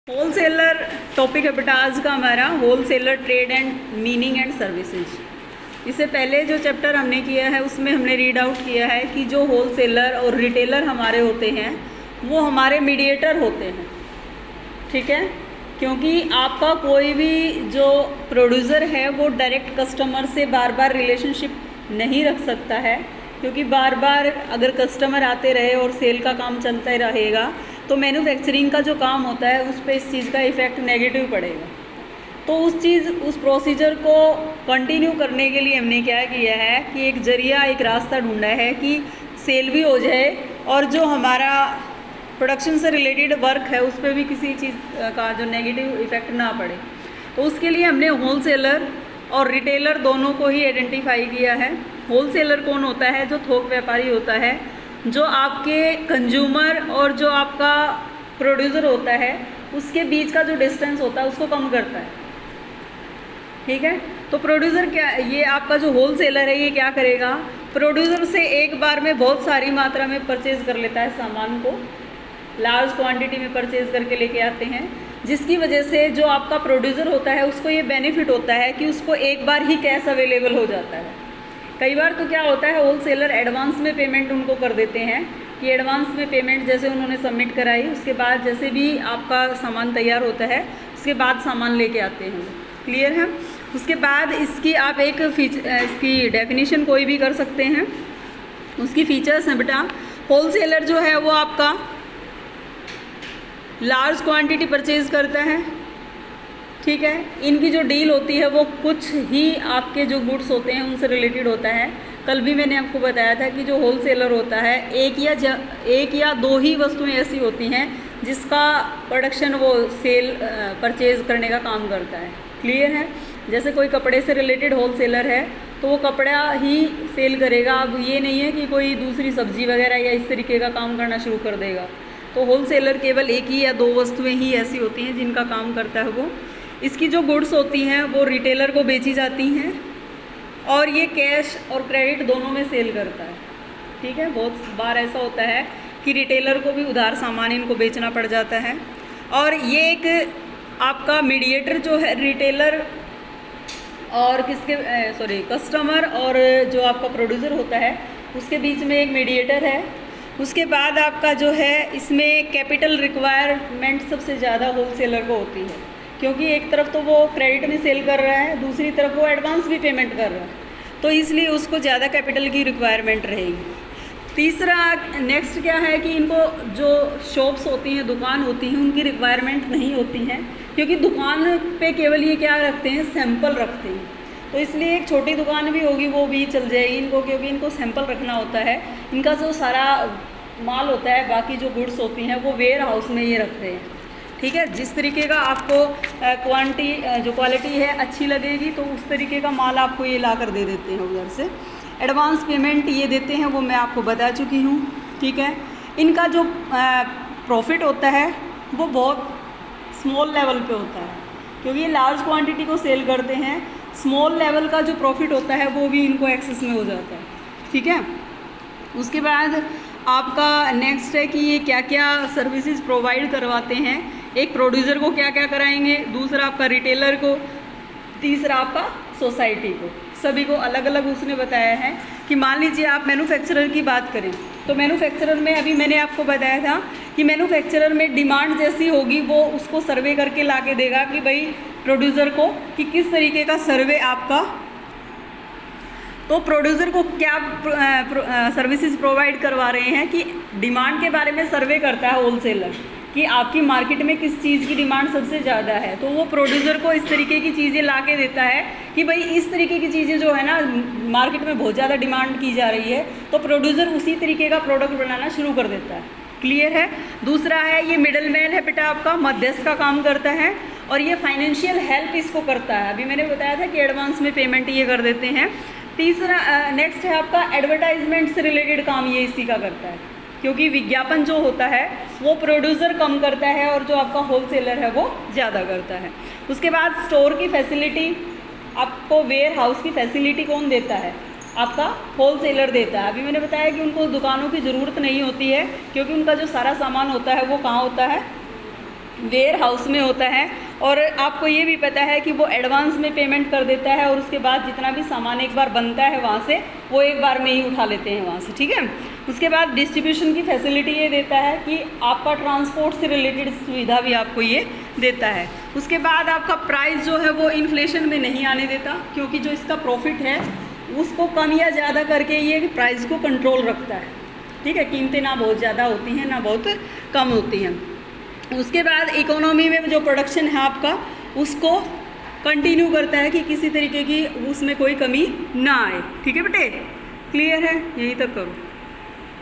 Wholesaler topic है बेटा आज का हमारा, wholesaler trade and meaning and services. इससे पहले जो चैप्टर हमने किया है उसमें हमने रीड आउट किया है कि जो होलसेलर और रिटेलर हमारे होते हैं वो हमारे मीडिएटर होते हैं, ठीक है। क्योंकि आपका कोई भी जो प्रोड्यूसर है वो डायरेक्ट कस्टमर से बार बार रिलेशनशिप नहीं रख सकता है, क्योंकि बार बार अगर कस्टमर आते रहे और सेल का काम चलता ही रहेगा तो मैन्युफैक्चरिंग का जो काम होता है उस पर इस चीज़ का इफ़ेक्ट नेगेटिव पड़ेगा। तो उस प्रोसीजर को कंटिन्यू करने के लिए हमने क्या किया है कि एक जरिया, एक रास्ता ढूंढा है कि सेल भी हो जाए और जो हमारा प्रोडक्शन से रिलेटेड वर्क है उस पर भी किसी चीज़ का जो नेगेटिव इफ़ेक्ट ना पड़े। तो उसके लिए हमने होलसेलर और रिटेलर दोनों को ही आइडेंटिफाई किया है। होलसेलर कौन होता है? जो थोक व्यापारी होता है, जो आपके कंज्यूमर और जो आपका प्रोड्यूसर होता है उसके बीच का जो डिस्टेंस होता है उसको कम करता है, ठीक है। तो प्रोड्यूसर क्या, ये आपका जो होलसेलर है ये क्या करेगा, प्रोड्यूसर से एक बार में बहुत सारी मात्रा में परचेज़ कर लेता है, सामान को लार्ज क्वांटिटी में परचेज़ करके लेके आते हैं, जिसकी वजह से जो आपका प्रोड्यूसर होता है उसको ये बेनिफिट होता है कि उसको एक बार ही कैश अवेलेबल हो जाता है। कई बार तो क्या होता है, होलसेलर एडवांस में पेमेंट उनको कर देते हैं कि एडवांस में पेमेंट जैसे उन्होंने सबमिट कराई उसके बाद जैसे भी आपका सामान तैयार होता है उसके बाद सामान लेके आते हैं। क्लियर है? उसके बाद इसकी आप इसकी डेफिनेशन कोई भी कर सकते हैं। उसकी फीचर्स हैं बेटा, होलसेलर जो है वो आपका लार्ज क्वांटिटी परचेज़ करता है, ठीक है। इनकी जो डील होती है वो कुछ ही आपके जो गुड्स होते हैं उनसे रिलेटेड होता है। कल भी मैंने आपको बताया था कि जो होलसेलर होता है एक या दो ही वस्तुएं ऐसी होती हैं जिसका प्रोडक्शन वो सेल परचेज़ करने का काम करता है। क्लियर है? जैसे कोई कपड़े से रिलेटेड होलसेलर है तो वो कपड़ा ही सेल करेगा। अब ये नहीं है कि कोई दूसरी सब्जी वगैरह या इस तरीके का काम करना शुरू कर देगा। तो होलसेलर केवल एक ही या दो वस्तुएं ही ऐसी होती हैं जिनका काम करता है वो। इसकी जो गुड्स होती हैं वो रिटेलर को बेची जाती हैं और ये कैश और क्रेडिट दोनों में सेल करता है, ठीक है। बहुत बार ऐसा होता है कि रिटेलर को भी उधार सामान इनको बेचना पड़ जाता है। और ये एक आपका मीडिएटर जो है रिटेलर और कस्टमर और जो आपका प्रोड्यूसर होता है उसके बीच में एक मीडिएटर है। उसके बाद आपका जो है इसमें कैपिटल रिक्वायरमेंट सबसे ज़्यादा होलसेलर को होती है, क्योंकि एक तरफ तो वो क्रेडिट में सेल कर रहा है, दूसरी तरफ वो एडवांस भी पेमेंट कर रहा है, तो इसलिए उसको ज़्यादा कैपिटल की रिक्वायरमेंट रहेगी। तीसरा नेक्स्ट क्या है कि इनको जो शॉप्स होती हैं, दुकान होती हैं, उनकी रिक्वायरमेंट नहीं होती हैं, क्योंकि दुकान पे केवल ये क्या रखते हैं, सैंपल रखते हैं। तो इसलिए एक छोटी दुकान भी होगी वो भी चल जाएगी इनको, क्योंकि इनको सैंपल रखना होता है। इनका जो सारा माल होता है, बाकी जो गुड्स होती हैं वो वेयर हाउस में ये रखते हैं, ठीक है। जिस तरीके का आपको क्वालिटी है अच्छी लगेगी तो उस तरीके का माल आपको ये ला कर दे देते हैं उधर से। एडवांस पेमेंट ये देते हैं वो मैं आपको बता चुकी हूँ, ठीक है। इनका जो प्रॉफिट होता है वो बहुत स्मॉल लेवल पे होता है, क्योंकि ये लार्ज क्वांटिटी को सेल करते हैं। स्मॉल लेवल का जो प्रॉफिट होता है वो भी इनको एक्सेस में हो जाता है, ठीक है। उसके बाद आपका नेक्स्ट है कि ये क्या क्या सर्विसेज प्रोवाइड करवाते हैं। एक प्रोड्यूसर को क्या क्या कराएंगे, दूसरा आपका रिटेलर को, तीसरा आपका सोसाइटी को। सभी को अलग अलग उसने बताया है कि मान लीजिए आप मैन्युफैक्चरर की बात करें तो मैन्युफैक्चरर में अभी मैंने आपको बताया था कि मैन्युफैक्चरर में डिमांड जैसी होगी वो उसको सर्वे करके ला के देगा कि भाई प्रोड्यूसर को कि किस तरीके का सर्वे आपका, तो प्रोड्यूसर को क्या सर्विसेज प्रोवाइड करवा रहे हैं कि डिमांड के बारे में सर्वे करता है होलसेलर कि आपकी मार्केट में किस चीज़ की डिमांड सबसे ज़्यादा है। तो वो प्रोड्यूसर को इस तरीके की चीज़ें ला के देता है कि भाई इस तरीके की चीज़ें जो है ना मार्केट में बहुत ज़्यादा डिमांड की जा रही है, तो प्रोड्यूसर उसी तरीके का प्रोडक्ट बनाना शुरू कर देता है। क्लियर है? दूसरा है ये मिडल मैन है बेटा, आपका मध्यस्थ का काम करता है और ये फाइनेंशियल हेल्प इसको करता है। अभी मैंने बताया था कि एडवांस में पेमेंट ये कर देते हैं। तीसरा नेक्स्ट है आपका एडवर्टाइजमेंट से रिलेटेड काम ये इसी का करता है, क्योंकि विज्ञापन जो होता है वो प्रोड्यूसर कम करता है और जो आपका होलसेलर है वो ज़्यादा करता है। उसके बाद स्टोर की फैसिलिटी, आपको वेयर हाउस की फैसिलिटी कौन देता है? आपका होलसेलर देता है। अभी मैंने बताया कि उनको दुकानों की ज़रूरत नहीं होती है, क्योंकि उनका जो सारा सामान होता है वो कहाँ होता है, वेयर हाउस में होता है, और आपको ये भी पता है कि वो एडवांस में पेमेंट कर देता है, और उसके बाद जितना भी सामान एक बार बनता है वहाँ से वो एक बार में ही उठा लेते हैं वहाँ से, ठीक है। उसके बाद डिस्ट्रीब्यूशन की फैसिलिटी ये देता है कि आपका ट्रांसपोर्ट से रिलेटेड सुविधा भी आपको ये देता है। उसके बाद आपका प्राइस जो है वो इन्फ्लेशन में नहीं आने देता, क्योंकि जो इसका प्रॉफिट है उसको कम या ज़्यादा करके ये प्राइस को कंट्रोल रखता है, ठीक है। कीमतें ना बहुत ज़्यादा होती हैं ना बहुत कम होती हैं। उसके बाद इकोनॉमी में जो प्रोडक्शन है आपका उसको कंटिन्यू करता है कि किसी तरीके की उसमें कोई कमी ना आए, ठीक है बेटे, क्लियर है, यही तक करो।